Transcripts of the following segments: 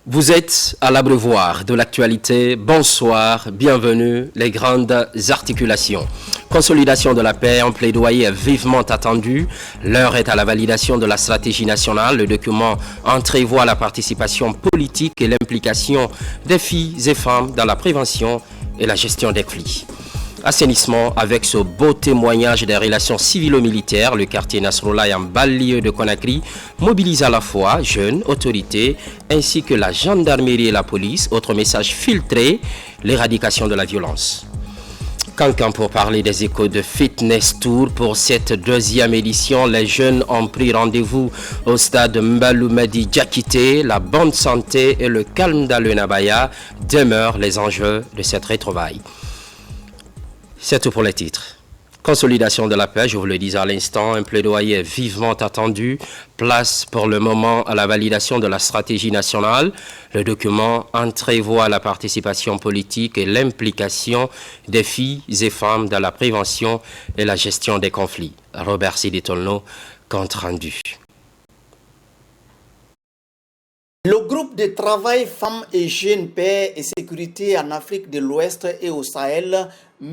Vous êtes à l'abreuvoir de l'actualité. Bonsoir, bienvenue, les grandes articulations. Consolidation de la paix, un plaidoyer vivement attendu. L'heure est à la validation de la stratégie nationale. Le document entrevoit la participation politique et l'implication des filles et femmes dans la prévention et la gestion des conflits. Assainissement avec ce beau témoignage des relations civilo-militaires, le quartier Nasrallah en banlieue de Conakry mobilise à la fois jeunes, autorités, ainsi que la gendarmerie et la police. Autre message filtré, l'éradication de la violence. Cancan pour parler des échos de Fitness Tour. Pour cette deuxième édition, les jeunes ont pris rendez-vous au stade Mbaloumadi Diakité. La bonne santé et le calme dans le Nabaya demeurent les enjeux de cette retrouvaille. C'est tout pour les titres. Consolidation de la paix, je vous le disais à l'instant, un plaidoyer vivement attendu. Place pour le moment à la validation de la stratégie nationale. Le document entrevoit la participation politique et l'implication des filles et femmes dans la prévention et la gestion des conflits. Robert Siditolno, compte rendu. Le groupe de travail Femmes et Jeunes, Paix et Sécurité en Afrique de l'Ouest et au Sahel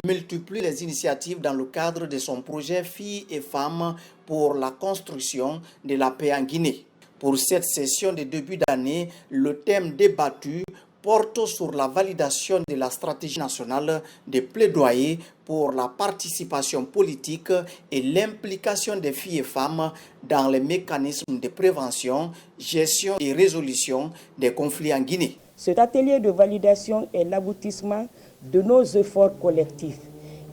multiplie les initiatives dans le cadre de son projet Filles et Femmes pour la construction de la paix en Guinée. Pour cette session de début d'année, le thème débattu porte sur la validation de la stratégie nationale de plaidoyer pour la participation politique et l'implication des filles et femmes dans les mécanismes de prévention, gestion et résolution des conflits en Guinée. Cet atelier de validation est l'aboutissement de nos efforts collectifs.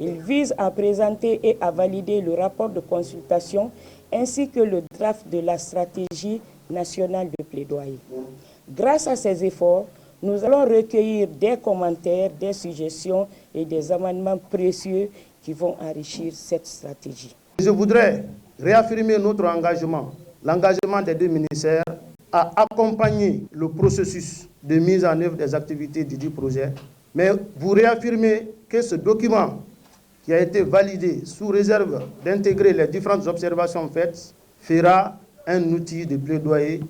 Il vise à présenter et à valider le rapport de consultation ainsi que le draft de la stratégie nationale de plaidoyer. Grâce à ces efforts, nous allons recueillir des commentaires, des suggestions et des amendements précieux qui vont enrichir cette stratégie. Je voudrais réaffirmer notre engagement, l'engagement des deux ministères à accompagner le processus de mise en œuvre des activités du dit projet, mais vous réaffirmez que ce document qui a été validé sous réserve d'intégrer les différentes observations faites fera un outil de plaidoyer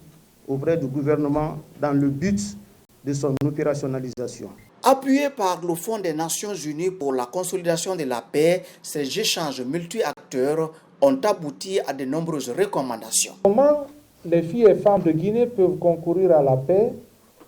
auprès du gouvernement dans le but de son opérationnalisation. Appuyé par le Fonds des Nations Unies pour la consolidation de la paix, ces échanges multi-acteurs ont abouti à de nombreuses recommandations. Comment les filles et femmes de Guinée peuvent concourir à la paix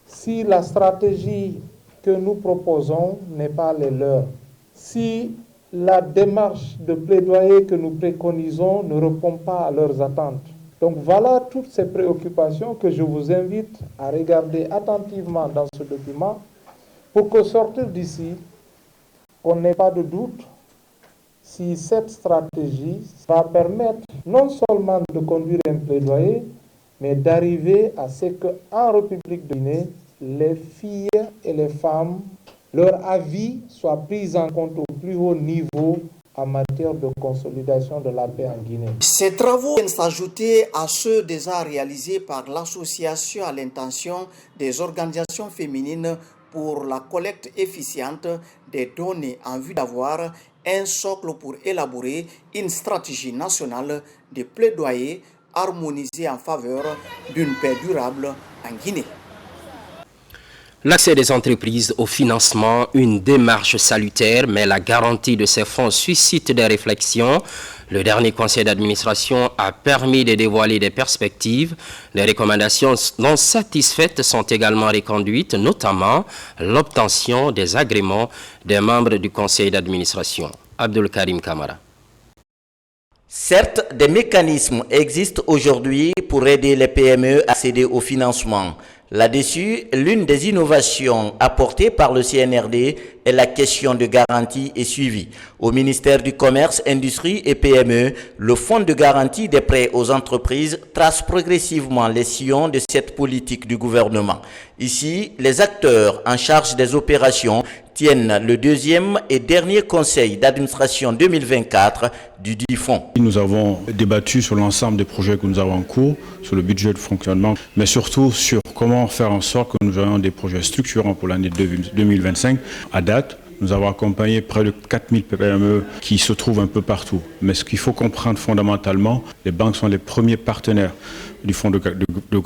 si la stratégie que nous proposons n'est pas les leurs, si la démarche de plaidoyer que nous préconisons ne répond pas à leurs attentes? Donc voilà toutes ces préoccupations que je vous invite à regarder attentivement dans ce document pour qu'au sortir d'ici, on n'ait pas de doute si cette stratégie va permettre non seulement de conduire un plaidoyer, mais d'arriver à ce qu'en République de Guinée, les filles et les femmes, leur avis soit pris en compte au plus haut niveau en matière de consolidation de la paix en Guinée. Ces travaux viennent s'ajouter à ceux déjà réalisés par l'Association à l'intention des organisations féminines pour la collecte efficiente des données en vue d'avoir un socle pour élaborer une stratégie nationale de plaidoyer harmonisée en faveur d'une paix durable en Guinée. L'accès des entreprises au financement, une démarche salutaire, mais la garantie de ces fonds suscite des réflexions. Le dernier conseil d'administration a permis de dévoiler des perspectives. Les recommandations non satisfaites sont également reconduites, notamment l'obtention des agréments des membres du conseil d'administration. Abdul Karim Kamara. Certes, des mécanismes existent aujourd'hui pour aider les PME à accéder au financement. Là-dessus, l'une des innovations apportées par le CNRD est la question de garantie et suivi. Au ministère du Commerce, Industrie et PME, le Fonds de garantie des prêts aux entreprises trace progressivement les sillons de cette politique du gouvernement. Ici, les acteurs en charge des opérations tiennent le deuxième et dernier conseil d'administration 2024 du dit fonds. Nous avons débattu sur l'ensemble des projets que nous avons en cours, sur le budget de fonctionnement, mais surtout sur comment faire en sorte que nous ayons des projets structurants pour l'année 2025. À date, Nous avons accompagné près de 4000 PME qui se trouvent un peu partout. Mais ce qu'il faut comprendre fondamentalement, les banques sont les premiers partenaires du fonds de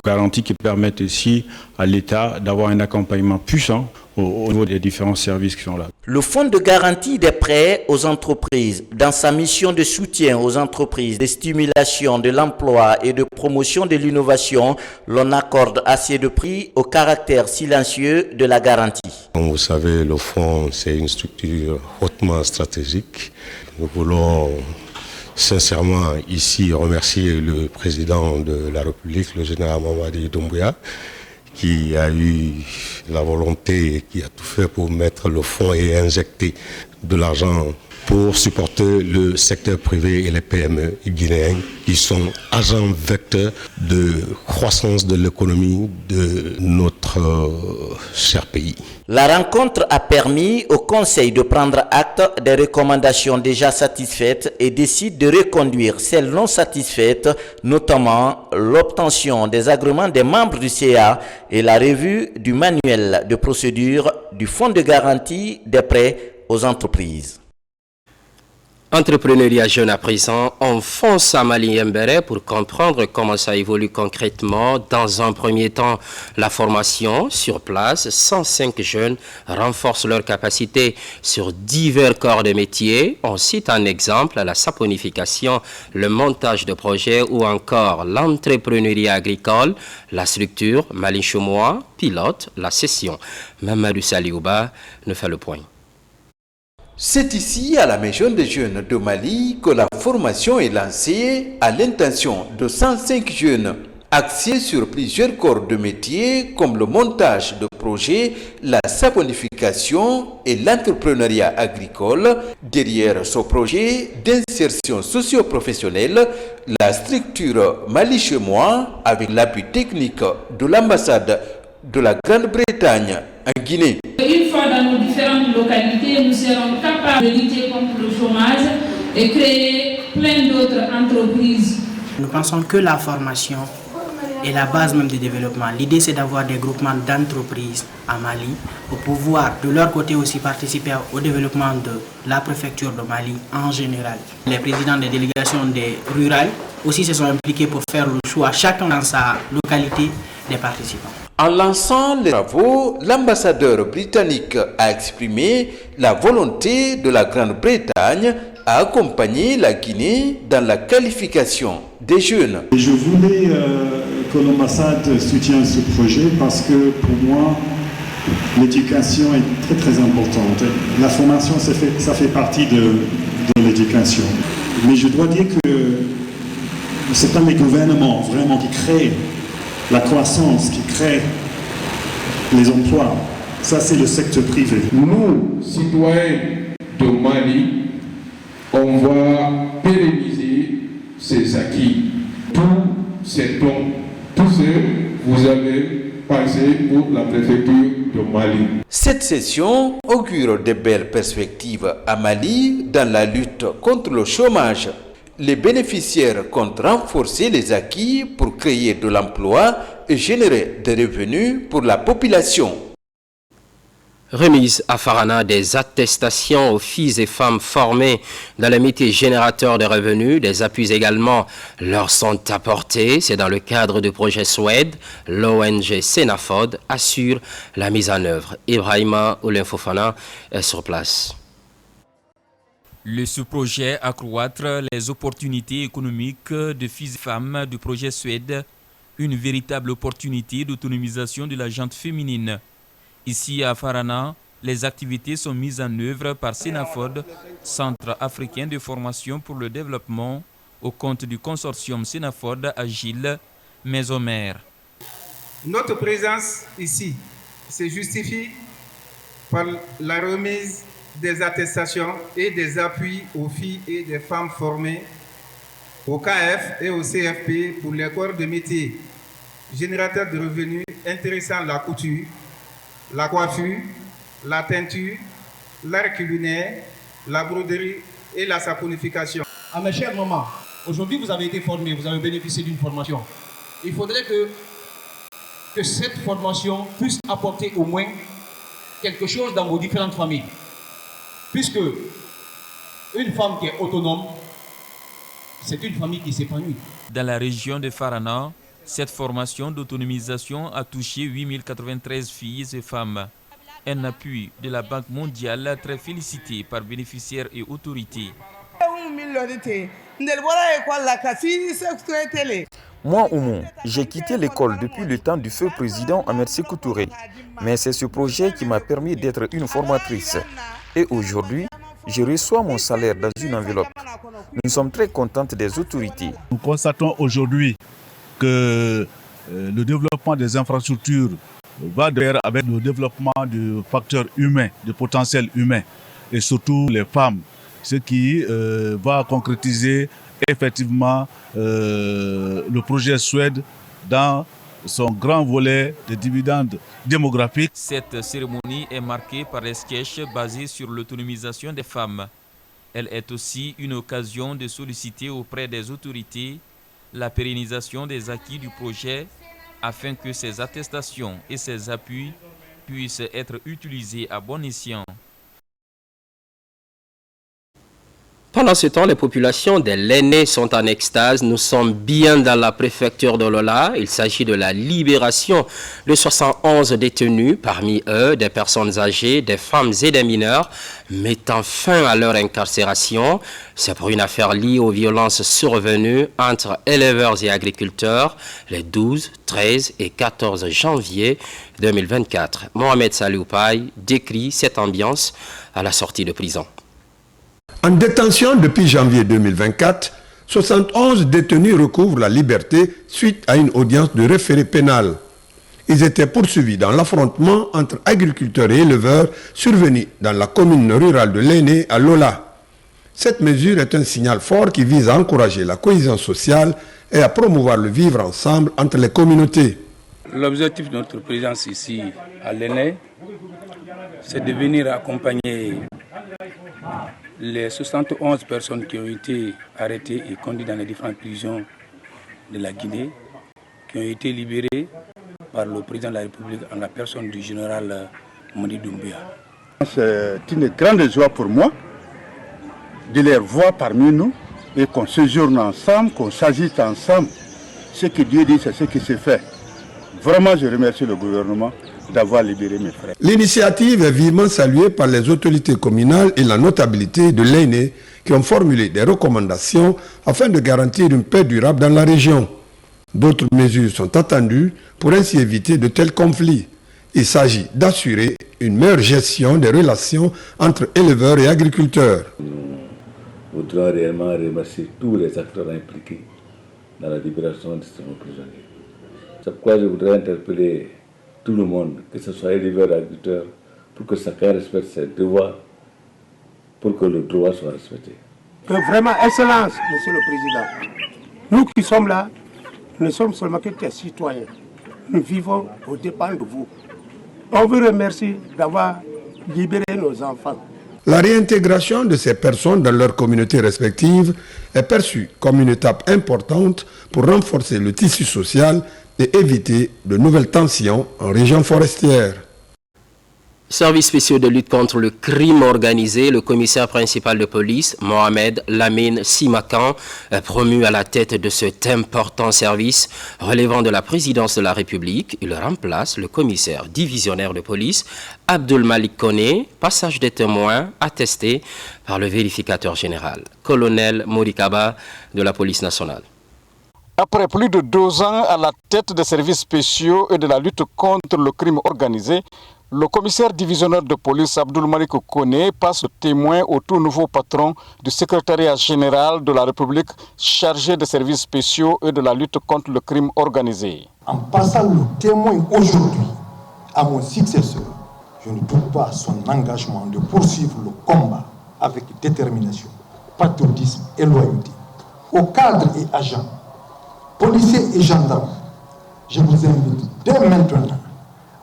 garantie qui permettent aussi à l'État d'avoir un accompagnement puissant au niveau des différents services qui sont là. Le fonds de garantie des prêts aux entreprises, dans sa mission de soutien aux entreprises, de stimulation de l'emploi et de promotion de l'innovation, l'on accorde assez de prix au caractère silencieux de la garantie. Comme vous savez, le fonds, c'est une structure hautement stratégique. Nous voulons sincèrement ici remercier le président de la République, le général Mamadi Doumbouya, qui a eu la volonté et qui a tout fait pour mettre le fonds et injecter de l'argent pour supporter le secteur privé et les PME guinéens qui sont agents vecteurs de croissance de l'économie de notre cher pays. La rencontre a permis au Conseil de prendre acte des recommandations déjà satisfaites et décide de reconduire celles non satisfaites, notamment l'obtention des agréments des membres du CA et la revue du manuel de procédure du Fonds de garantie des prêts aux entreprises. Entrepreneuriat jeune à présent, on fonce à Mali Mbere pour comprendre comment ça évolue concrètement. Dans un premier temps, la formation sur place, 105 jeunes renforcent leurs capacités sur divers corps de métier. On cite un exemple, la saponification, le montage de projets ou encore l'entrepreneuriat agricole, la structure Mali Chomois pilote la session. Mamadou Saliouba nous fait le point. C'est ici, à la Maison des jeunes de Mali, que la formation est lancée à l'intention de 105 jeunes, axés sur plusieurs corps de métier comme le montage de projets, la saponification et l'entrepreneuriat agricole. Derrière ce projet d'insertion socio-professionnelle, la structure Mali Chemois, avec l'appui technique de l'ambassade de la Grande-Bretagne en Guinée. Une fois dans nos différentes localités, nous serons capables de lutter contre le chômage et créer plein d'autres entreprises. Nous pensons que la formation est la base même du développement. L'idée, c'est d'avoir des groupements d'entreprises à Mali pour pouvoir, de leur côté aussi, participer au développement de la préfecture de Mali en général. Les présidents des délégations des rurales aussi se sont impliqués pour faire le choix, chacun dans sa localité, des participants. En lançant les travaux, l'ambassadeur britannique a exprimé la volonté de la Grande-Bretagne à accompagner la Guinée dans la qualification des jeunes. Je voulais que l'ambassade soutienne ce projet parce que pour moi, l'éducation est très très importante. La formation, ça fait partie de l'éducation. Mais je dois dire que c'est pas les gouvernements vraiment qui créent la croissance, qui crée les emplois. Ça, c'est le secteur privé. Nous, citoyens de Mali, on va pérenniser ces acquis. Tous ces dons, tout ce que vous avez pensé pour la préfecture de Mali. Cette session augure de belles perspectives à Mali dans la lutte contre le chômage. Les bénéficiaires comptent renforcer les acquis pour créer de l'emploi et générer des revenus pour la population. Remise à Farana des attestations aux filles et femmes formées dans les métiers générateurs de revenus. Des appuis également leur sont apportés. C'est dans le cadre du projet SWED. L'ONG Senafod assure la mise en œuvre. Ibrahima Oulenfofana est sur place. Le sous-projet accroître les opportunités économiques de filles et femmes du projet SWED, une véritable opportunité d'autonomisation de la gente féminine. Ici à Farana, les activités sont mises en œuvre par Senafod, Centre africain de formation pour le développement, au compte du consortium Senafod Agile Maison Mère. Notre présence ici se justifie par la remise des attestations et des appuis aux filles et des femmes formées au KF et au CFP pour les corps de métier générateurs de revenus intéressant la couture, la coiffure, la teinture, l'art culinaire, la broderie et la saponification. À mes chères mamans, aujourd'hui vous avez été formés, vous avez bénéficié d'une formation. Il faudrait que cette formation puisse apporter au moins quelque chose dans vos différentes familles. Puisque une femme qui est autonome, c'est une famille qui s'épanouit. Dans la région de Farana, cette formation d'autonomisation a touché 8093 filles et femmes. Un appui de la Banque mondiale très félicité par bénéficiaires et autorités. Moi, Oumou, j'ai quitté l'école depuis le temps du feu président Ahmed Sékou Touré. Mais c'est ce projet qui m'a permis d'être une formatrice. Et aujourd'hui, je reçois mon salaire dans une enveloppe. Nous sommes très contents des autorités. Nous constatons aujourd'hui que le développement des infrastructures va de pair avec le développement du facteur humain, du potentiel humain, et surtout les femmes, ce qui va concrétiser effectivement le projet Suède dans son grand volet de dividendes démographiques. Cette cérémonie est marquée par des sketchs basés sur l'autonomisation des femmes. Elle est aussi une occasion de solliciter auprès des autorités la pérennisation des acquis du projet afin que ces attestations et ces appuis puissent être utilisés à bon escient. Pendant ce temps, les populations de l'Aîné sont en extase. Nous sommes bien dans la préfecture de Lola. Il s'agit de la libération de 71 détenus, parmi eux des personnes âgées, des femmes et des mineurs, mettant fin à leur incarcération. C'est pour une affaire liée aux violences survenues entre éleveurs et agriculteurs les 12, 13 et 14 janvier 2024. Mohamed Saloupaï décrit cette ambiance à la sortie de prison. En détention depuis janvier 2024, 71 détenus recouvrent la liberté suite à une audience de référé pénal. Ils étaient poursuivis dans l'affrontement entre agriculteurs et éleveurs survenu dans la commune rurale de l'Aîné à Lola. Cette mesure est un signal fort qui vise à encourager la cohésion sociale et à promouvoir le vivre ensemble entre les communautés. L'objectif de notre présence ici à l'Aîné, c'est de venir accompagner les 71 personnes qui ont été arrêtées et conduites dans les différentes prisons de la Guinée, qui ont été libérées par le président de la République en la personne du général Modi Doumbia. C'est une grande joie pour moi de les voir parmi nous et qu'on séjourne ensemble, qu'on s'agite ensemble. Ce que Dieu dit, c'est ce qui se fait. Vraiment, je remercie le gouvernement d'avoir libéré mes frères. L'initiative est vivement saluée par les autorités communales et la notabilité de l'Aîné qui ont formulé des recommandations afin de garantir une paix durable dans la région. D'autres mesures sont attendues pour ainsi éviter de tels conflits. Il s'agit d'assurer une meilleure gestion des relations entre éleveurs et agriculteurs. Nous voudrions réellement remercier tous les acteurs impliqués dans la libération de ces prisonniers. C'est pourquoi je voudrais interpeller tout le monde, que ce soit éleveur, agriculteur, pour que chacun respecte ses devoirs, pour que le droit soit respecté. Vraiment, Excellence, Monsieur le Président, nous qui sommes là, nous ne sommes seulement que des citoyens. Nous vivons aux dépens de vous. On vous remercie d'avoir libéré nos enfants. La réintégration de ces personnes dans leurs communautés respectives est perçue comme une étape importante pour renforcer le tissu social et éviter de nouvelles tensions en région forestière. Service spécial de lutte contre le crime organisé, le commissaire principal de police, Mohamed Lamine Simakan, est promu à la tête de cet important service relevant de la présidence de la République. Il remplace le commissaire divisionnaire de police, Abdul Malik Kone, passage des témoins attesté par le vérificateur général, colonel Morikaba de la police nationale. Après plus de 2 ans à la tête des services spéciaux et de la lutte contre le crime organisé, le commissaire divisionnaire de police Abdul Malik Kone passe témoin au tout nouveau patron du secrétariat général de la République chargé des services spéciaux et de la lutte contre le crime organisé. En passant le témoin aujourd'hui à mon successeur, je ne doute pas son engagement de poursuivre le combat avec détermination, patriotisme et loyauté. Aux cadres et agents, policiers et gendarmes, je vous invite dès maintenant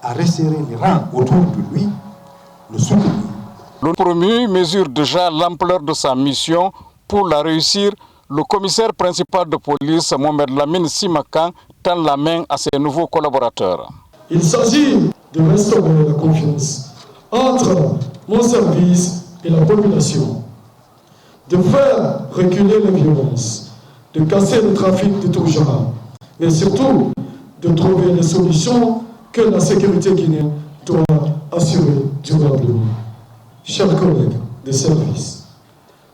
à resserrer les rangs autour de lui, le soutenir. Le promu mesure déjà l'ampleur de sa mission. Pour la réussir, le commissaire principal de police, Mohamed Lamine Simakan, tend la main à ses nouveaux collaborateurs. Il s'agit de restaurer la confiance entre mon service et la population, de faire reculer les violences, de casser le trafic de tout genre, mais surtout de trouver les solutions que la sécurité guinéenne doit assurer durablement. Chers collègues de service,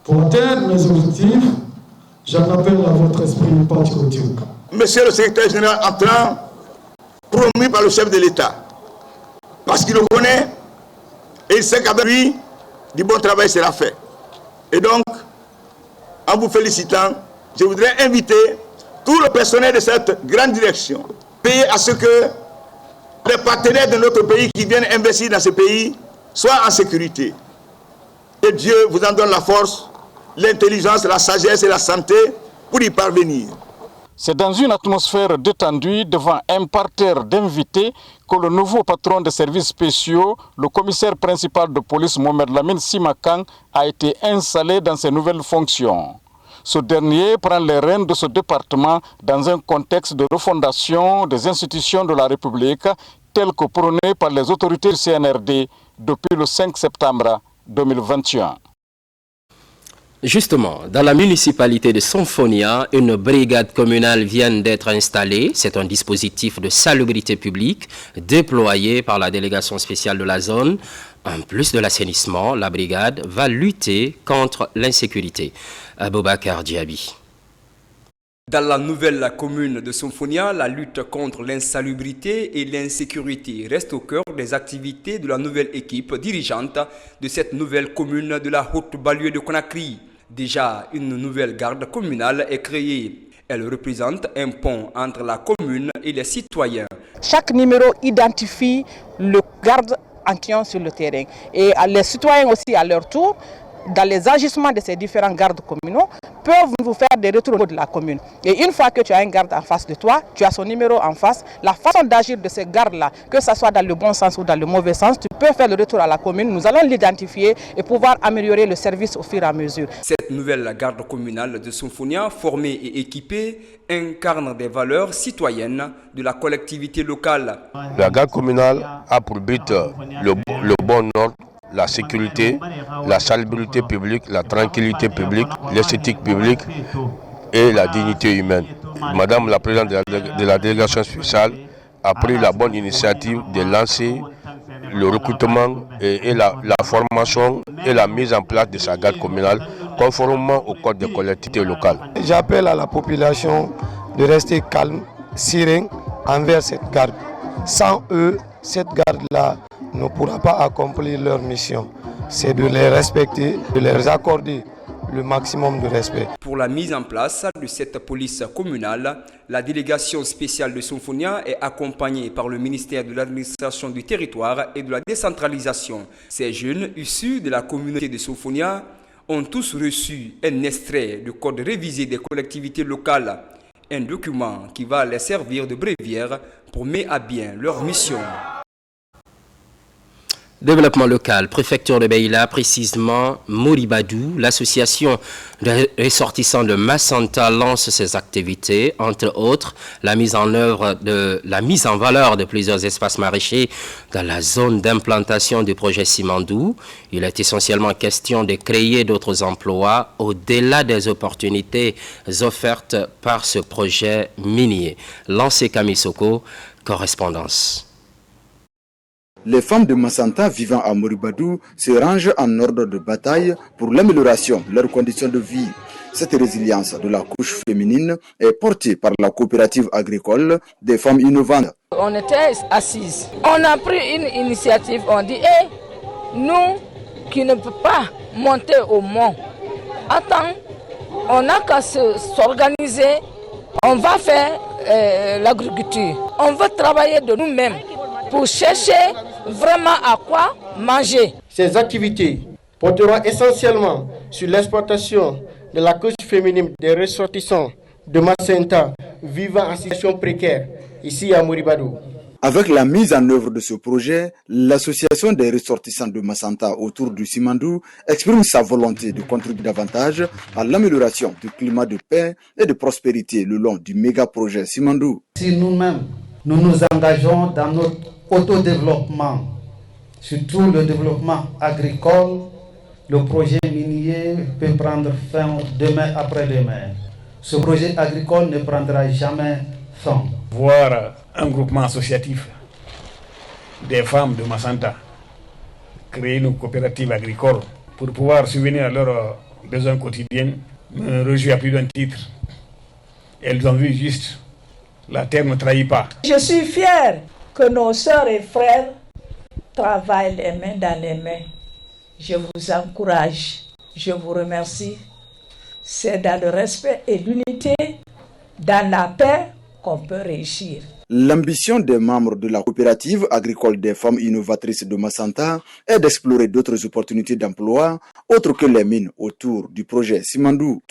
pour atteindre mes objectifs, j'en appelle à votre esprit patriotique. Monsieur le secrétaire général entrant, promu par le chef de l'État, parce qu'il le connaît et il sait qu'avec lui, du bon travail sera fait. Et donc, en vous félicitant, je voudrais inviter tout le personnel de cette grande direction, veiller à ce que les partenaires de notre pays qui viennent investir dans ce pays soient en sécurité. Et Dieu vous en donne la force, l'intelligence, la sagesse et la santé pour y parvenir. C'est dans une atmosphère détendue devant un parterre d'invités que le nouveau patron des services spéciaux, le commissaire principal de police Mohamed Lamine Simakan, a été installé dans ses nouvelles fonctions. Ce dernier prend les rênes de ce département dans un contexte de refondation des institutions de la République tel que prôné par les autorités du CNRD depuis le 5 septembre 2021. Justement, dans la municipalité de Sonfonia, une brigade communale vient d'être installée. C'est un dispositif de salubrité publique déployé par la délégation spéciale de la zone. En plus de l'assainissement, la brigade va lutter contre l'insécurité. Aboubakar Diaby. Dans la nouvelle commune de Sonfonia, la lutte contre l'insalubrité et l'insécurité reste au cœur des activités de la nouvelle équipe dirigeante de cette nouvelle commune de la haute banlieue de Conakry. Déjà, une nouvelle garde communale est créée. Elle représente un pont entre la commune et les citoyens. Chaque numéro identifie le garde entrant sur le terrain. Et les citoyens aussi, à leur tour, dans les agissements de ces différents gardes communaux, peuvent vous faire des retours de la commune. Et une fois que tu as un garde en face de toi, tu as son numéro en face, la façon d'agir de ces gardes-là, que ce soit dans le bon sens ou dans le mauvais sens, tu peux faire le retour à la commune. Nous allons l'identifier et pouvoir améliorer le service au fur et à mesure. Cette nouvelle garde communale de Sonfonia, formée et équipée, incarne des valeurs citoyennes de la collectivité locale. La garde communale a pour but le bon ordre, la sécurité, la salubrité publique, la tranquillité publique, l'esthétique publique et la dignité humaine. Madame la présidente de la délégation spéciale a pris la bonne initiative de lancer le recrutement et la formation et la mise en place de sa garde communale conformément au code des collectivités locales. J'appelle à la population de rester calme, serein envers cette garde. Sans eux, cette garde-là ne pourra pas accomplir leur mission. C'est de les respecter, de leur accorder le maximum de respect. Pour la mise en place de cette police communale, la délégation spéciale de Sonfonia est accompagnée par le ministère de l'administration du territoire et de la décentralisation. Ces jeunes issus de la communauté de Sonfonia ont tous reçu un extrait du code révisé des collectivités locales, un document qui va les servir de bréviaire pour mener à bien leur mission. Développement local, préfecture de Beila, précisément Moribadou, l'association de ressortissants de Massanta lance ses activités, entre autres la mise en valeur de plusieurs espaces maraîchers dans la zone d'implantation du projet Simandou. Il est essentiellement question de créer d'autres emplois au-delà des opportunités offertes par ce projet minier. Lancé Kamisoko, correspondance. Les femmes de Massanta vivant à Moribadou se rangent en ordre de bataille pour l'amélioration de leurs conditions de vie. Cette résilience de la couche féminine est portée par la coopérative agricole des femmes innovantes. On était assises. On a pris une initiative. On dit, nous qui ne pouvons pas monter au mont, attends, on n'a qu'à s'organiser. On va faire l'agriculture. On veut travailler de nous-mêmes pour chercher vraiment à quoi manger. Ces activités porteront essentiellement sur l'exploitation de la couche féminine des ressortissants de Massanta vivant en situation précaire ici à Moribadou. Avec la mise en œuvre de ce projet, l'association des ressortissants de Massanta autour du Simandou exprime sa volonté de contribuer davantage à l'amélioration du climat de paix et de prospérité le long du méga-projet Simandou. Si nous-mêmes, nous nous engageons dans notre autodéveloppement, surtout le développement agricole, Le projet minier peut prendre fin demain après-demain. Ce projet agricole ne prendra jamais fin. Voir un groupement associatif des femmes de Massanta créer une coopérative agricole pour pouvoir subvenir à leurs besoins quotidiens me réjouit à plus d'un titre. Elles ont vu juste, la terre ne trahit pas. Je suis fière que nos sœurs et frères travaillent les mains dans les mains. Je vous encourage, je vous remercie. C'est dans le respect et l'unité, dans la paix, qu'on peut réussir. L'ambition des membres de la coopérative agricole des femmes innovatrices de Massanta est d'explorer d'autres opportunités d'emploi autres que les mines autour du projet Simandou.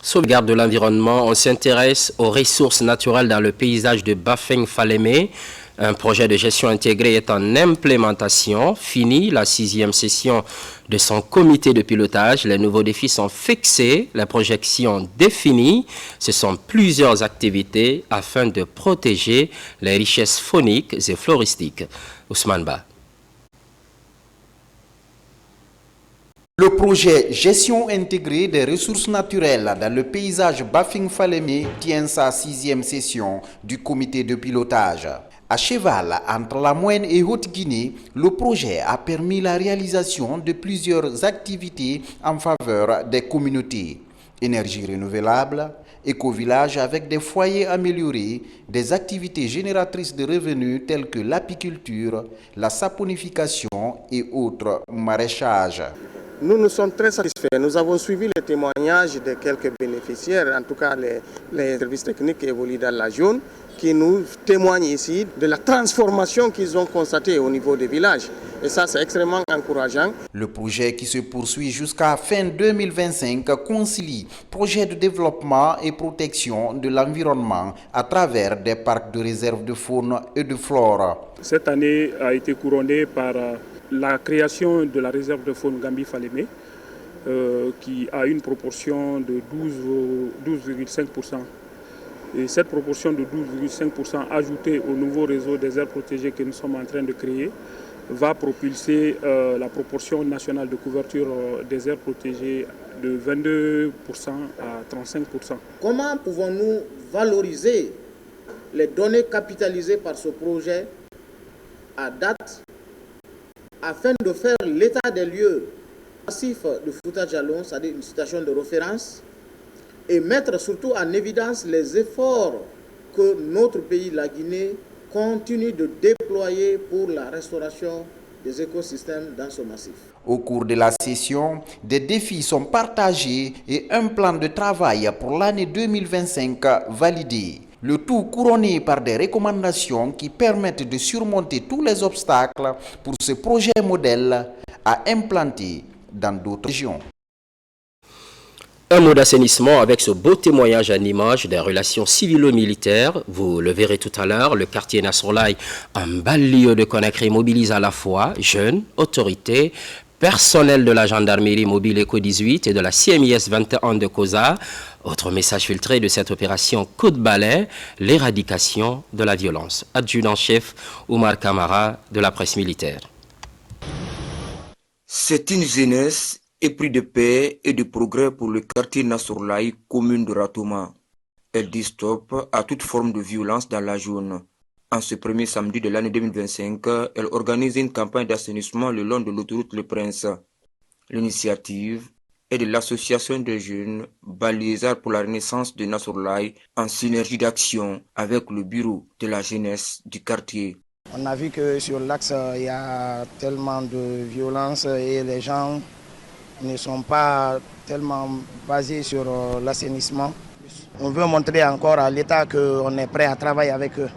Sauvegarde de l'environnement, on s'intéresse aux ressources naturelles dans le paysage de Bafing-Falémé. Un projet de gestion intégrée est en implémentation. Fini la 6e session de son comité de pilotage. Les nouveaux défis sont fixés, les projections définies. Ce sont plusieurs activités afin de protéger les richesses fauniques et floristiques. Ousmane Ba. Le projet Gestion intégrée des ressources naturelles dans le paysage Bafing-Falémé tient sa 6e session du comité de pilotage. À cheval entre la Moyenne et Haute-Guinée, le projet a permis la réalisation de plusieurs activités en faveur des communautés. Énergie renouvelable, éco-village avec des foyers améliorés, des activités génératrices de revenus telles que l'apiculture, la saponification et autres maraîchages. Nous sommes très satisfaits. Nous avons suivi les témoignages de quelques bénéficiaires, en tout cas les services techniques qui évoluent dans la zone, qui nous témoignent ici de la transformation qu'ils ont constatée au niveau des villages. Et ça, c'est extrêmement encourageant. Le projet qui se poursuit jusqu'à fin 2025 concilie projet de développement et protection de l'environnement à travers des parcs de réserve de faune et de flore. Cette année a été couronnée par la création de la réserve de faune Gambi-Falémé, qui a une proportion de 12,5%. Et cette proportion de 12,5% ajoutée au nouveau réseau des aires protégées que nous sommes en train de créer va propulser la proportion nationale de couverture des aires protégées de 22% à 35%. Comment pouvons-nous valoriser les données capitalisées par ce projet à date afin de faire l'état des lieux massifs de Fouta-Djallon, c'est-à-dire une situation de référence, et mettre surtout en évidence les efforts que notre pays, la Guinée, continue de déployer pour la restauration des écosystèmes dans ce massif. Au cours de la session, des défis sont partagés et un plan de travail pour l'année 2025 validé. Le tout couronné par des recommandations qui permettent de surmonter tous les obstacles pour ce projet modèle à implanter dans d'autres régions. Un mot d'assainissement avec ce beau témoignage en image des relations civilo-militaires. Vous le verrez tout à l'heure, le quartier Nasrolaye, un banlieue de Conakry, mobilise à la fois jeunes, autorités, personnel de la gendarmerie mobile ECO 18 et de la CMIS 21 de COSA. Autre message filtré de cette opération coup de balai, l'éradication de la violence. Adjudant-chef Oumar Kamara de la presse militaire. C'est une jeunesse épris de paix et de progrès pour le quartier Nasrolaye, commune de Ratouma. Elle dit stop à toute forme de violence dans la zone. En ce premier samedi de l'année 2025, elle organise une campagne d'assainissement le long de l'autoroute Le Prince. L'initiative est de l'association des jeunes Balisards pour la renaissance de Nasrolaye en synergie d'action avec le bureau de la jeunesse du quartier. On a vu que sur l'axe, il y a tellement de violence et les gens ne sont pas tellement basés sur l'assainissement. On veut montrer encore à l'État qu'on est prêt à travailler avec eux.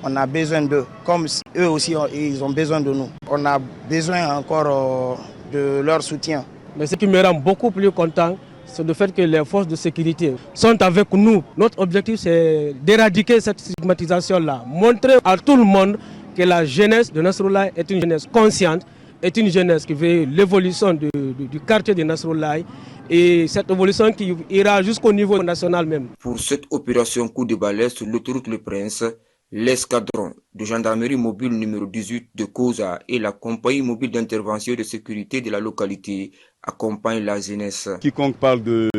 On a besoin d'eux, comme eux aussi ils ont besoin de nous. On a besoin encore de leur soutien. Mais ce qui me rend beaucoup plus content, c'est le fait que les forces de sécurité sont avec nous. Notre objectif, c'est d'éradiquer cette stigmatisation-là. Montrer à tout le monde que la jeunesse de Nasrolaye est une jeunesse consciente, est une jeunesse qui veut l'évolution du quartier de Nasrolaye et cette évolution qui ira jusqu'au niveau national même. Pour cette opération coup de balai sur l'autoroute Le Prince, L'escadron de gendarmerie mobile numéro 18 de Koza et la compagnie mobile d'intervention de sécurité de la localité accompagnent la jeunesse. Quiconque parle de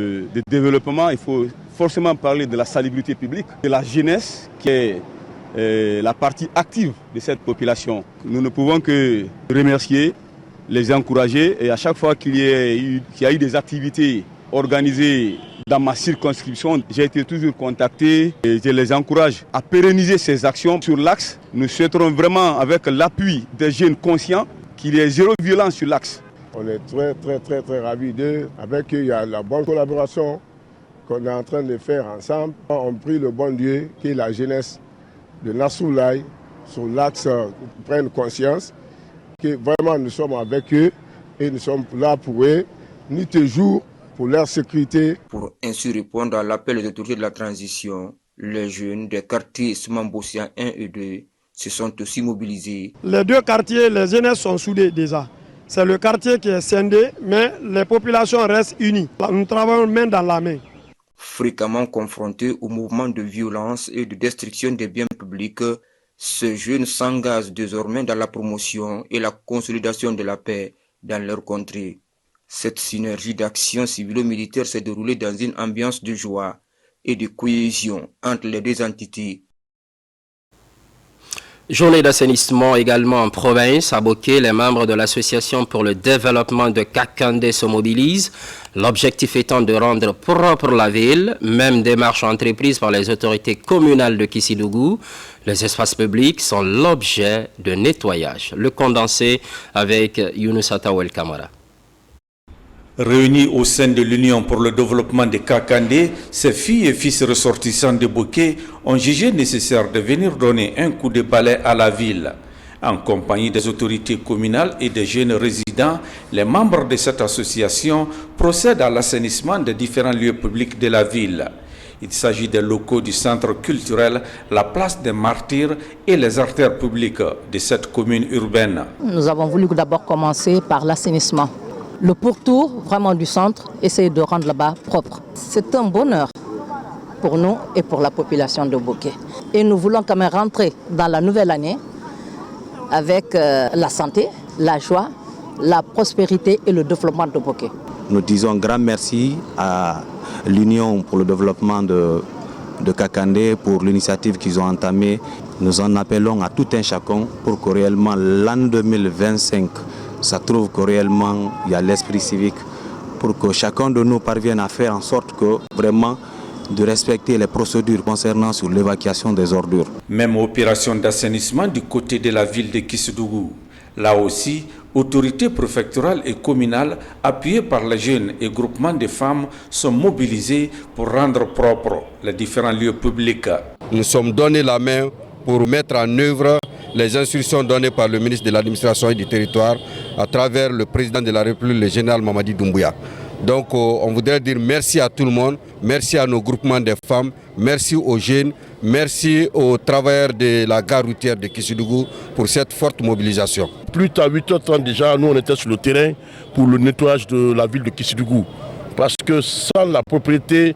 développement, il faut forcément parler de la salubrité publique, de la jeunesse qui est la partie active de cette population. Nous ne pouvons que remercier, les encourager, et à chaque fois qu'il y a eu des activités organisées dans ma circonscription, j'ai été toujours contacté et je les encourage à pérenniser ces actions sur l'axe. Nous souhaiterons vraiment, avec l'appui des jeunes conscients, qu'il y ait zéro violence sur l'axe. On est très ravis d'eux. Avec eux, il y a la bonne collaboration qu'on est en train de faire ensemble. On prie le bon Dieu que la jeunesse de Nassoulaye sur l'axe prenne conscience que vraiment nous sommes avec eux et nous sommes là pour eux, nuit et jour, pour leur sécurité. Pour ainsi répondre à l'appel des autorités de la transition, les jeunes des quartiers Smambossian 1 et 2 se sont aussi mobilisés. Les deux quartiers, les jeunesses sont soudées déjà. C'est le quartier qui est scindé, mais les populations restent unies. Nous travaillons main dans la main. Fréquemment confrontés au mouvement de violence et de destruction des biens publics, ces jeunes s'engagent désormais dans la promotion et la consolidation de la paix dans leur contrée. Cette synergie d'action civilo-militaire s'est déroulée dans une ambiance de joie et de cohésion entre les deux entités. Journée d'assainissement également en province. À Boké, les membres de l'association pour le développement de Kakandé se mobilisent. L'objectif étant de rendre propre la ville, même démarche entreprise par les autorités communales de Kissidougou. Les espaces publics sont l'objet de nettoyage. Le condensé avec Younous Atawel Kamara. Réunis au sein de l'Union pour le développement de Kakandé, ces filles et fils ressortissants de Boké ont jugé nécessaire de venir donner un coup de balai à la ville. En compagnie des autorités communales et des jeunes résidents, les membres de cette association procèdent à l'assainissement des différents lieux publics de la ville. Il s'agit des locaux du centre culturel, la place des martyrs et les artères publiques de cette commune urbaine. Nous avons voulu d'abord commencer par l'assainissement. Le pourtour vraiment du centre, essayer de rendre là-bas propre. C'est un bonheur pour nous et pour la population de Boké. Et nous voulons quand même rentrer dans la nouvelle année avec la santé, la joie, la prospérité et le développement de Boké. Nous disons grand merci à l'Union pour le développement de Kakandé pour l'initiative qu'ils ont entamée. Nous en appelons à tout un chacun pour que réellement l'an 2025, ça trouve que réellement il y a l'esprit civique pour que chacun de nous parvienne à faire en sorte que vraiment de respecter les procédures concernant sur l'évacuation des ordures. Même opération d'assainissement du côté de la ville de Kissidougou. Là aussi, autorités préfectorales et communales, appuyées par les jeunes et groupements de femmes, sont mobilisées pour rendre propres les différents lieux publics. Nous sommes donnés la main pour mettre en œuvre les instructions données par le ministre de l'administration et du territoire à travers le président de la République, le général Mamadi Doumbouya. Donc on voudrait dire merci à tout le monde, merci à nos groupements de femmes, merci aux jeunes, merci aux travailleurs de la gare routière de Kissidougou pour cette forte mobilisation. Plus tard, 8h30 déjà, nous on était sur le terrain pour le nettoyage de la ville de Kissidougou. Parce que sans la propriété,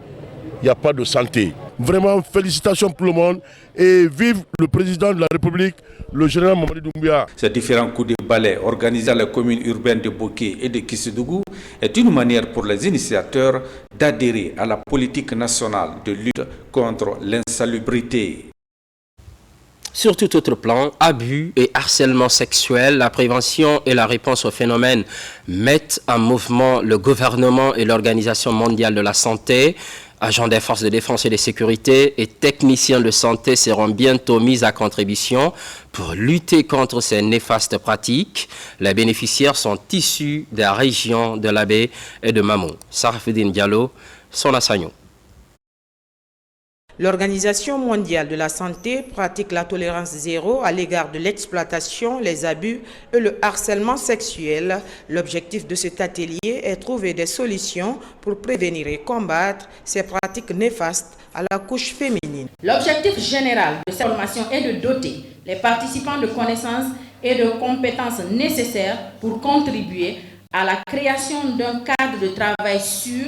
il n'y a pas de santé. Vraiment, félicitations pour le monde et vive le président de la République, le général Mamadi Doumbouya. Ces différents coups de balai organisés à la commune urbaine de Boké et de Kissidougou est une manière pour les initiateurs d'adhérer à la politique nationale de lutte contre l'insalubrité. Sur tout autre plan, abus et harcèlement sexuel, la prévention et la réponse au phénomène mettent en mouvement le gouvernement et l'Organisation mondiale de la santé. Agents des forces de défense et de sécurité et techniciens de santé seront bientôt mis à contribution pour lutter contre ces néfastes pratiques. Les bénéficiaires sont issus des régions de l'Abbé et de Mamou. Sarafedine Diallo, son assaillant. L'Organisation mondiale de la santé pratique la tolérance zéro à l'égard de l'exploitation, les abus et le harcèlement sexuel. L'objectif de cet atelier est de trouver des solutions pour prévenir et combattre ces pratiques néfastes à la couche féminine. L'objectif général de cette formation est de doter les participants de connaissances et de compétences nécessaires pour contribuer à la création d'un cadre de travail sûr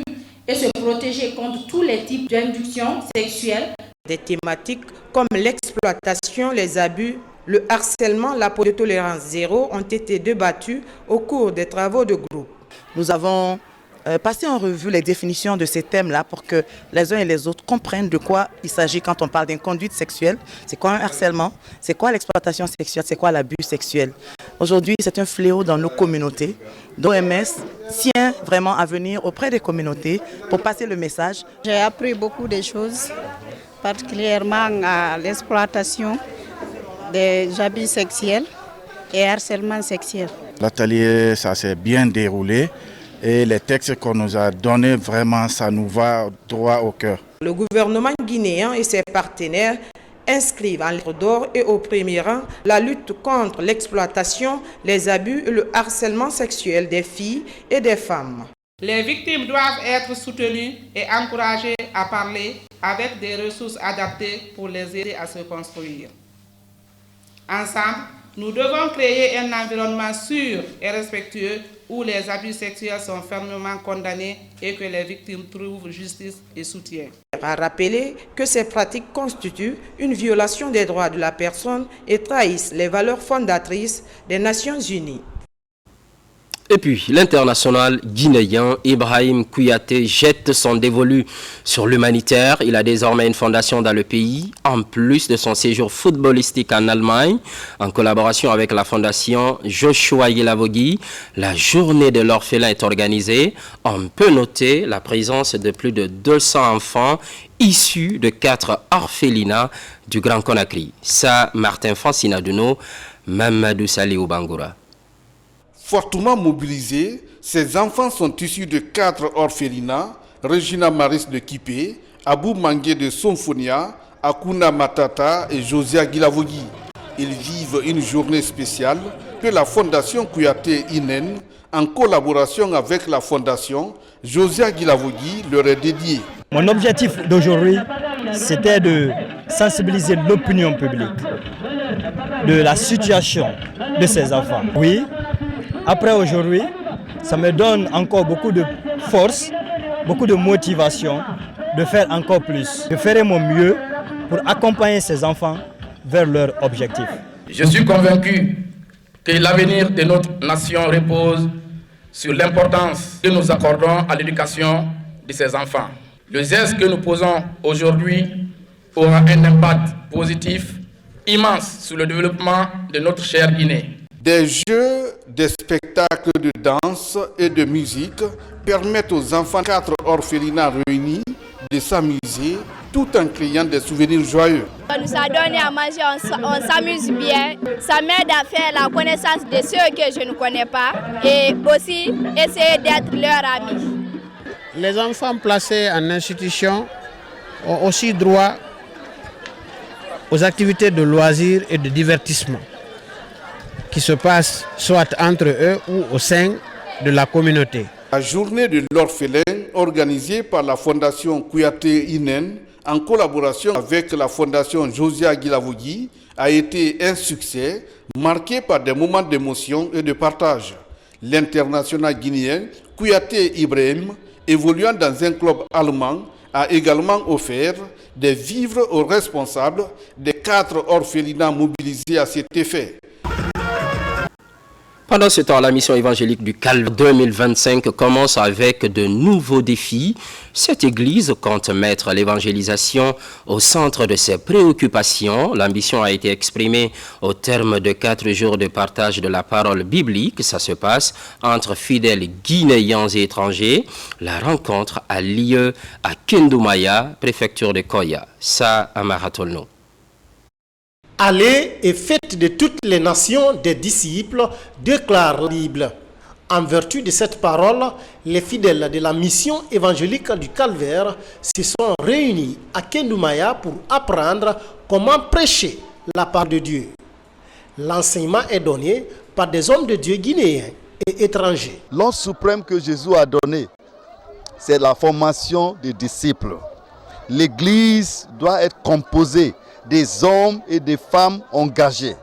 et se protéger contre tous les types d'induction sexuelle Des thématiques comme l'exploitation, les abus, le harcèlement, la politique de tolérance zéro ont été débattues au cours des travaux de groupe. Nous avons passé en revue les définitions de ces thèmes-là pour que les uns et les autres comprennent de quoi il s'agit quand on parle d'inconduite sexuelle. C'est quoi un harcèlement? C'est quoi l'exploitation sexuelle? C'est quoi l'abus sexuel? Aujourd'hui, c'est un fléau dans nos communautés. L'OMS tient vraiment à venir auprès des communautés pour passer le message. J'ai appris beaucoup de choses, particulièrement à l'exploitation des abus sexuels et harcèlement sexuel. L'atelier, ça s'est bien déroulé. Et les textes qu'on nous a donnés, vraiment, ça nous va droit au cœur. Le gouvernement guinéen et ses partenaires inscrivent en lettres d'or et au premier rang la lutte contre l'exploitation, les abus et le harcèlement sexuel des filles et des femmes. Les victimes doivent être soutenues et encouragées à parler avec des ressources adaptées pour les aider à se construire. Ensemble, nous devons créer un environnement sûr et respectueux où les abus sexuels sont fermement condamnés et que les victimes trouvent justice et soutien. A rappelé que ces pratiques constituent une violation des droits de la personne et trahissent les valeurs fondatrices des Nations Unies. Et puis, l'international guinéen Ibrahim Kouyaté jette son dévolu sur l'humanitaire. Il a désormais une fondation dans le pays, en plus de son séjour footballistique en Allemagne. En collaboration avec la fondation Joshua Gilavogui, la journée de l'orphelin est organisée. On peut noter la présence de plus de 200 enfants issus de 4 orphelinats du Grand Conakry. Ça, Martin Fansinaduno, Mamadou Saliou Bangoura. Fortement mobilisés, ces enfants sont issus de 4 orphelinats, Regina Maris de Kipé, Abou Mangué de Somfonia, Akuna Matata et Josia Gilavogui. Ils vivent une journée spéciale que la Fondation Kouyaté Inen, en collaboration avec la Fondation Josia Gilavogui, leur est dédiée. Mon objectif d'aujourd'hui, c'était de sensibiliser l'opinion publique de la situation de ces enfants. Oui. Après aujourd'hui, ça me donne encore beaucoup de force, beaucoup de motivation de faire encore plus. Je ferai mon mieux pour accompagner ces enfants vers leur objectif. Je suis convaincu que l'avenir de notre nation repose sur l'importance que nous accordons à l'éducation de ces enfants. Le geste que nous posons aujourd'hui aura un impact positif immense sur le développement de notre chère Guinée. Des jeux, des spectacles de danse et de musique permettent aux enfants 4 orphelinats réunis de s'amuser tout en créant des souvenirs joyeux. On nous a donné à manger, on s'amuse bien. Ça m'aide à faire la connaissance de ceux que je ne connais pas et aussi essayer d'être leur ami. Les enfants placés en institution ont aussi droit aux activités de loisirs et de divertissement qui se passent soit entre eux ou au sein de la communauté. La journée de l'orphelin, organisée par la Fondation Kouyaté Inen, en collaboration avec la Fondation Josia Gilavogui, a été un succès marqué par des moments d'émotion et de partage. L'international guinéen Kouyaté Ibrahim, évoluant dans un club allemand, a également offert des vivres aux responsables des 4 orphelinats mobilisés à cet effet. Pendant ce temps, la mission évangélique du Calvaire 2025 commence avec de nouveaux défis. Cette église compte mettre l'évangélisation au centre de ses préoccupations. L'ambition a été exprimée au terme de 4 jours de partage de la parole biblique. Ça se passe entre fidèles guinéens et étrangers. La rencontre a lieu à Kendoumaya, préfecture de Koya. Ça, à Maratolno. Allez et faites de toutes les nations des disciples, déclare la Bible. En vertu de cette parole, les fidèles de la mission évangélique du Calvaire se sont réunis à Kendoumaya pour apprendre comment prêcher la parole de Dieu. L'enseignement est donné par des hommes de Dieu guinéens et étrangers. L'ordre suprême que Jésus a donné, c'est la formation des disciples. L'Église doit être composée des hommes et des femmes engagés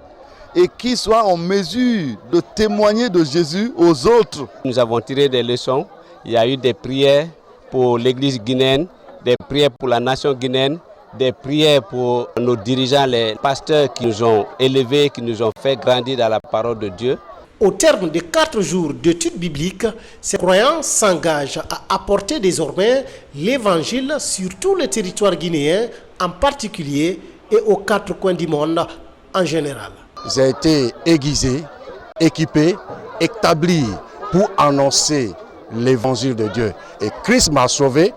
et qui soient en mesure de témoigner de Jésus aux autres. Nous avons tiré des leçons. Il y a eu des prières pour l'Église guinéenne, des prières pour la nation guinéenne, des prières pour nos dirigeants, les pasteurs qui nous ont élevés, qui nous ont fait grandir dans la parole de Dieu. Au terme de 4 jours d'études bibliques, ces croyants s'engagent à apporter désormais l'évangile sur tout le territoire guinéen, en particulier, et aux 4 coins du monde en général. J'ai été aiguisé, équipé, établi pour annoncer l'évangile de Dieu. Et Christ m'a sauvé.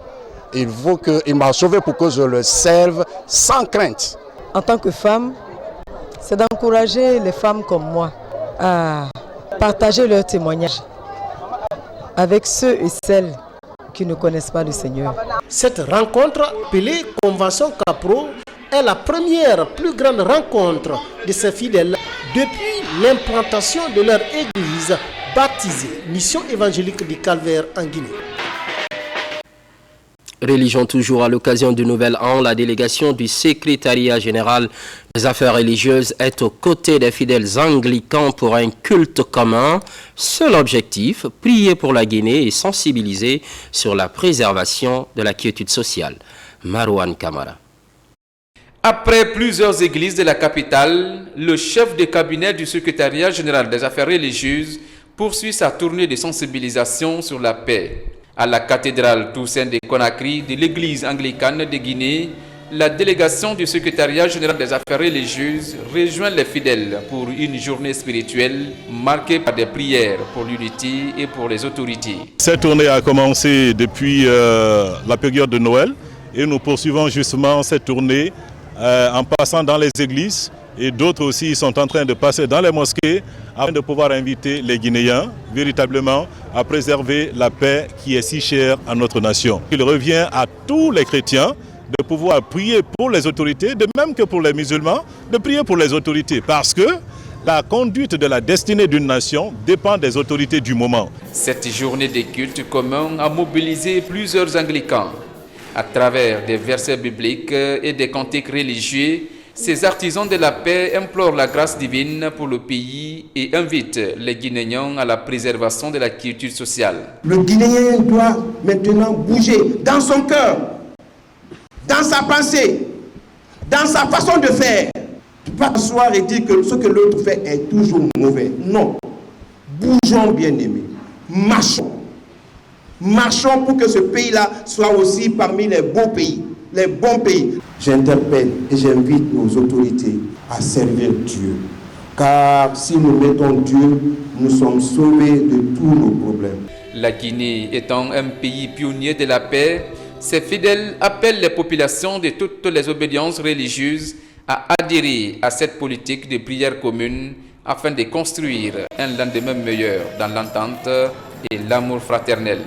Il m'a sauvé pour que je le serve sans crainte. En tant que femme, c'est d'encourager les femmes comme moi à partager leur témoignage avec ceux et celles qui ne connaissent pas le Seigneur. Cette rencontre, appelée Convention Capro, est la première plus grande rencontre de ces fidèles depuis l'implantation de leur église baptisée Mission évangélique du Calvaire en Guinée. Religion toujours, à l'occasion du Nouvel An, la délégation du secrétariat général des affaires religieuses est aux côtés des fidèles anglicans pour un culte commun. Seul objectif, prier pour la Guinée et sensibiliser sur la préservation de la quiétude sociale. Marouane Kamara. Après plusieurs églises de la capitale, le chef de cabinet du secrétariat général des affaires religieuses poursuit sa tournée de sensibilisation sur la paix. À la cathédrale Toussaint de Conakry de l'église anglicane de Guinée, la délégation du secrétariat général des affaires religieuses rejoint les fidèles pour une journée spirituelle marquée par des prières pour l'unité et pour les autorités. Cette tournée a commencé depuis la période de Noël et nous poursuivons justement cette tournée en passant dans les églises, et d'autres aussi sont en train de passer dans les mosquées afin de pouvoir inviter les Guinéens véritablement à préserver la paix qui est si chère à notre nation. Il revient à tous les chrétiens de pouvoir prier pour les autorités, de même que pour les musulmans, de prier pour les autorités, parce que la conduite de la destinée d'une nation dépend des autorités du moment. Cette journée de culte commun a mobilisé plusieurs anglicans. À travers des versets bibliques et des cantiques religieux, ces artisans de la paix implorent la grâce divine pour le pays et invitent les Guinéens à la préservation de la quiétude sociale. Le Guinéen doit maintenant bouger dans son cœur, dans sa pensée, dans sa façon de faire. Pas s'asseoir et dire que ce que l'autre fait est toujours mauvais. Non. Bougeons, bien-aimés. Marchons. Marchons pour que ce pays-là soit aussi parmi les beaux pays, les bons pays. J'interpelle et j'invite nos autorités à servir Dieu. Car si nous mettons Dieu, nous sommes sauvés de tous nos problèmes. La Guinée étant un pays pionnier de la paix, ses fidèles appellent les populations de toutes les obédiences religieuses à adhérer à cette politique de prière commune afin de construire un lendemain meilleur dans l'entente et l'amour fraternel.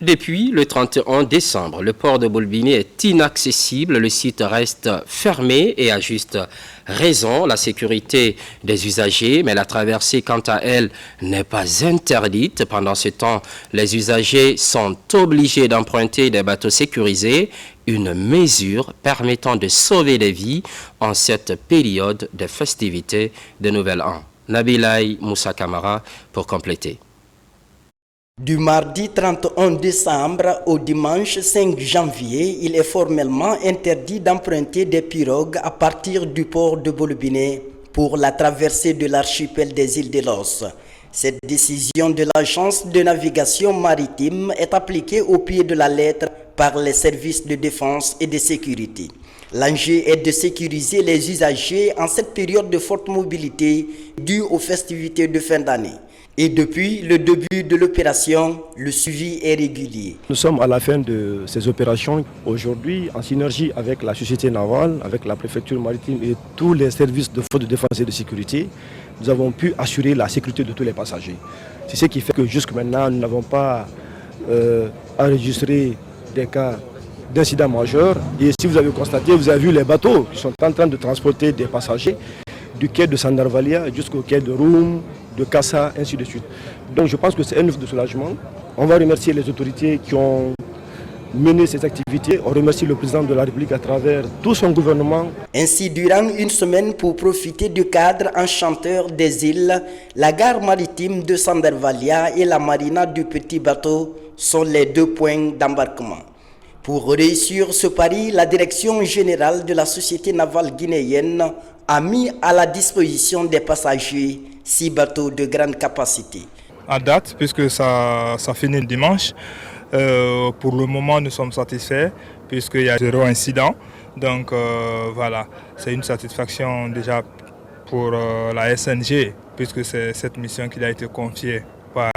Depuis le 31 décembre, le port de Bolbini est inaccessible. Le site reste fermé et à juste raison. La sécurité des usagers, mais la traversée, quant à elle, n'est pas interdite. Pendant ce temps, les usagers sont obligés d'emprunter des bateaux sécurisés, une mesure permettant de sauver des vies en cette période de festivités de Nouvel An. Nabilaï Moussa Kamara pour compléter. Du mardi 31 décembre au dimanche 5 janvier, il est formellement interdit d'emprunter des pirogues à partir du port de Bolbiné pour la traversée de l'archipel des îles de Los. Cette décision de l'agence de navigation maritime est appliquée au pied de la lettre par les services de défense et de sécurité. L'enjeu est de sécuriser les usagers en cette période de forte mobilité due aux festivités de fin d'année. Et depuis le début de l'opération, le suivi est régulier. Nous sommes à la fin de ces opérations. Aujourd'hui, en synergie avec la société navale, avec la préfecture maritime et tous les services de force de défense et de sécurité, nous avons pu assurer la sécurité de tous les passagers. C'est ce qui fait que jusque maintenant, nous n'avons pas enregistré des cas d'incidents majeurs. Et si vous avez constaté, vous avez vu les bateaux qui sont en train de transporter des passagers du quai de Sandarvalia jusqu'au quai de Roum, de Kassa, ainsi de suite. Donc je pense que c'est un œuvre de soulagement. On va remercier les autorités qui ont mené ces activités. On remercie le président de la République à travers tout son gouvernement. Ainsi, durant une semaine, pour profiter du cadre enchanteur des îles, la gare maritime de Sandarvalia et la marina du Petit Bateau sont les 2 points d'embarquement. Pour réussir ce pari, la direction générale de la Société navale guinéenne a mis à la disposition des passagers 6 bateaux de grande capacité. À date, puisque ça finit le dimanche, pour le moment nous sommes satisfaits puisqu'il y a 0 incident. Donc voilà, c'est une satisfaction déjà pour la SNG puisque c'est cette mission qui a été confiée par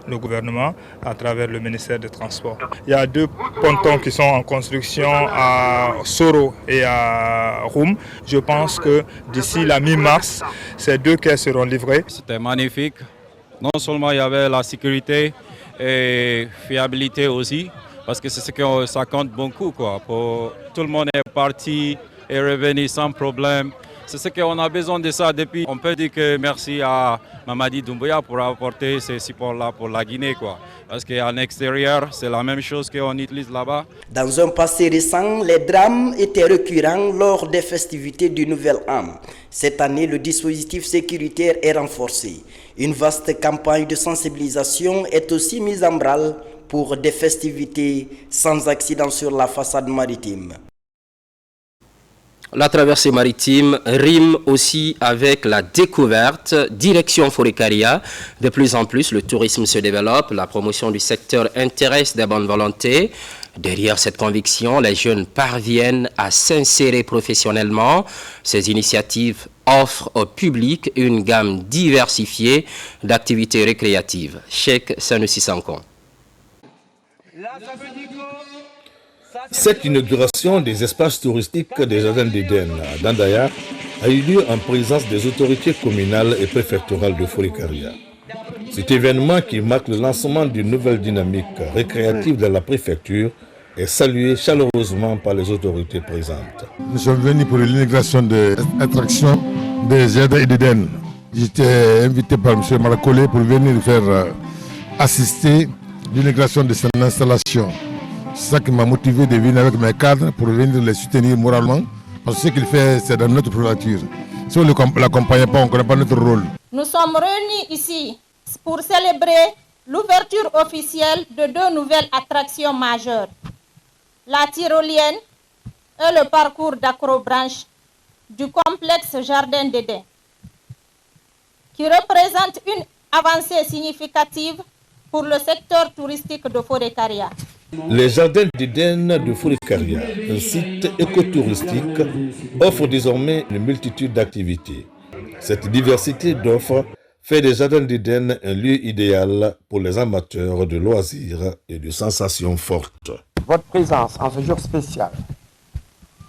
le gouvernement à travers le ministère des Transports. Il y a 2 pontons qui sont en construction à Soro et à Roum. Je pense que d'ici la mi-mars, ces 2 quais seront livrés. C'était magnifique. Non seulement il y avait la sécurité et fiabilité aussi, parce que c'est ce que ça compte beaucoup, quoi. Tout le monde est parti et revenu sans problème. C'est ce qu'on a besoin de ça depuis. On peut dire que merci à Mamadi Doumbouya pour apporter ces supports-là pour la Guinée, quoi. Parce qu'en extérieur, c'est la même chose qu'on utilise là-bas. Dans un passé récent, les drames étaient récurrents lors des festivités du Nouvel An. Cette année, le dispositif sécuritaire est renforcé. Une vaste campagne de sensibilisation est aussi mise en branle pour des festivités sans accident sur la façade maritime. La traversée maritime rime aussi avec la découverte. Direction Forécaria. De plus en plus, le tourisme se développe. La promotion du secteur intéresse des bonnes volontés. Derrière cette conviction, les jeunes parviennent à s'insérer professionnellement. Ces initiatives offrent au public une gamme diversifiée d'activités récréatives. Cheikh Sanusi Sankon. Cette inauguration des espaces touristiques des Jardins d'Éden à Dandaya a eu lieu en présence des autorités communales et préfectorales de Forécaria. Cet événement qui marque le lancement d'une nouvelle dynamique récréative dans la préfecture est salué chaleureusement par les autorités présentes. Nous sommes venus pour l'inauguration de l'attraction des Jardins d'Éden. J'étais invité par M. Maracolé pour venir faire assister à l'inauguration de cette installation. C'est ça qui m'a motivé de venir avec mes cadres pour venir les soutenir moralement. Parce que ce qu'il fait, c'est dans notre préfecture. Si on ne l'accompagne pas, on ne connaît pas notre rôle. Nous sommes réunis ici pour célébrer l'ouverture officielle de 2 nouvelles attractions majeures. La tyrolienne et le parcours d'acrobranche du complexe Jardin d'Éden, qui représente une avancée significative pour le secteur touristique de Forécaria. Les Jardins d'Éden de Forécaria, un site écotouristique, offre désormais une multitude d'activités. Cette diversité d'offres fait des Jardins d'Éden un lieu idéal pour les amateurs de loisirs et de sensations fortes. Votre présence en ce jour spécial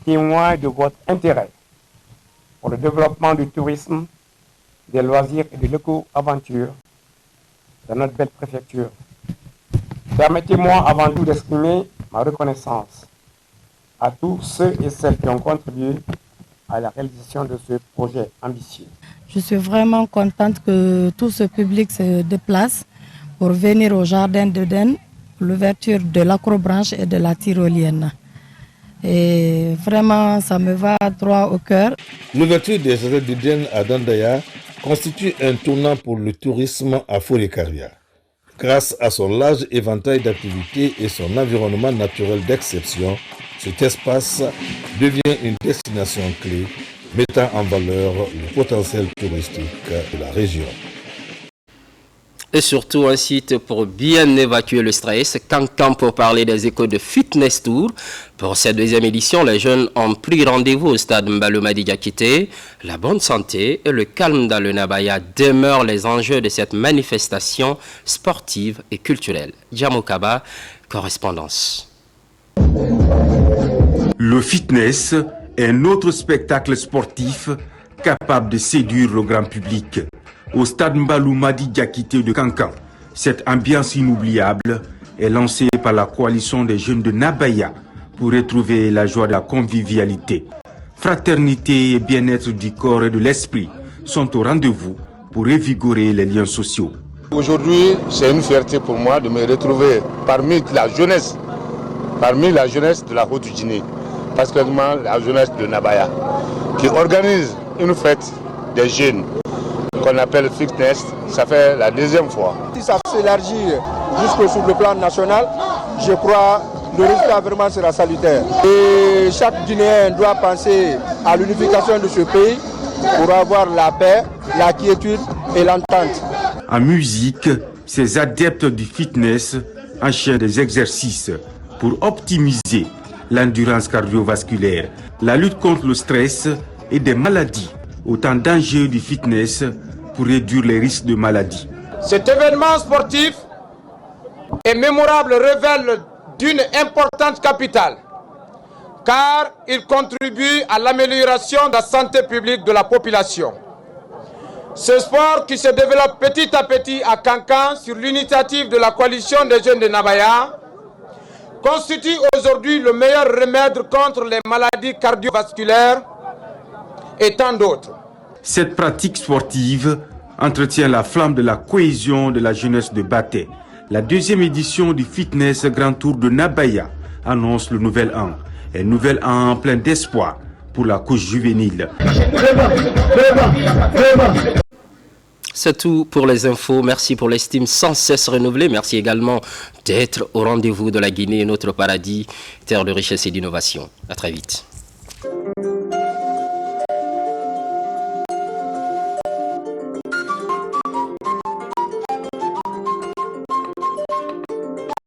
témoigne de votre intérêt pour le développement du tourisme, des loisirs et de l'éco-aventure dans notre belle préfecture. Permettez-moi avant tout d'exprimer ma reconnaissance à tous ceux et celles qui ont contribué à la réalisation de ce projet ambitieux. Je suis vraiment contente que tout ce public se déplace pour venir au Jardin d'Éden, l'ouverture de l'acrobranche et de la tyrolienne. Et vraiment, ça me va droit au cœur. L'ouverture des Jardins d'Éden à Dandaya constitue un tournant pour le tourisme à Forécaria. Grâce à son large éventail d'activités et son environnement naturel d'exception, cet espace devient une destination clé, mettant en valeur le potentiel touristique de la région. Et surtout un site pour bien évacuer le stress. Cancan pour parler des échos de Fitness Tour. Pour cette 2e édition, les jeunes ont pris rendez-vous au stade Mbaloumadi Diakité. La bonne santé et le calme dans le Nabaya demeurent les enjeux de cette manifestation sportive et culturelle. Djamokaba, correspondance. Le fitness est un autre spectacle sportif capable de séduire le grand public. Au stade Mbaloumadi Diakité de Cancan, cette ambiance inoubliable est lancée par la coalition des jeunes de Nabaya pour retrouver la joie de la convivialité. Fraternité et bien-être du corps et de l'esprit sont au rendez-vous pour revigorer les liens sociaux. Aujourd'hui, c'est une fierté pour moi de me retrouver parmi la jeunesse de la Haute-Guinée, particulièrement la jeunesse de Nabaya, qui organise une fête des jeunes qu'on appelle fitness. Ça fait la 2e fois. Si ça s'élargit jusque sur le plan national, je crois le résultat vraiment sera salutaire. Et chaque Guinéen doit penser à l'unification de ce pays pour avoir la paix, la quiétude et l'entente. En musique, ces adeptes du fitness enchaînent des exercices pour optimiser l'endurance cardiovasculaire, la lutte contre le stress et des maladies. Autant d'enjeux du fitness pour réduire les risques de maladies. Cet événement sportif et mémorable révèle d'une importante capitale, car il contribue à l'amélioration de la santé publique de la population. Ce sport qui se développe petit à petit à Kankan sur l'initiative de la coalition des jeunes de Nabaya constitue aujourd'hui le meilleur remède contre les maladies cardiovasculaires et tant d'autres. Cette pratique sportive entretient la flamme de la cohésion de la jeunesse de Baté. La deuxième édition du Fitness Grand Tour de Nabaya annonce le nouvel an. Un nouvel an plein d'espoir pour la cause juvénile. C'est tout pour les infos. Merci pour l'estime sans cesse renouvelée. Merci également d'être au rendez-vous de la Guinée, notre paradis, terre de richesse et d'innovation. À très vite.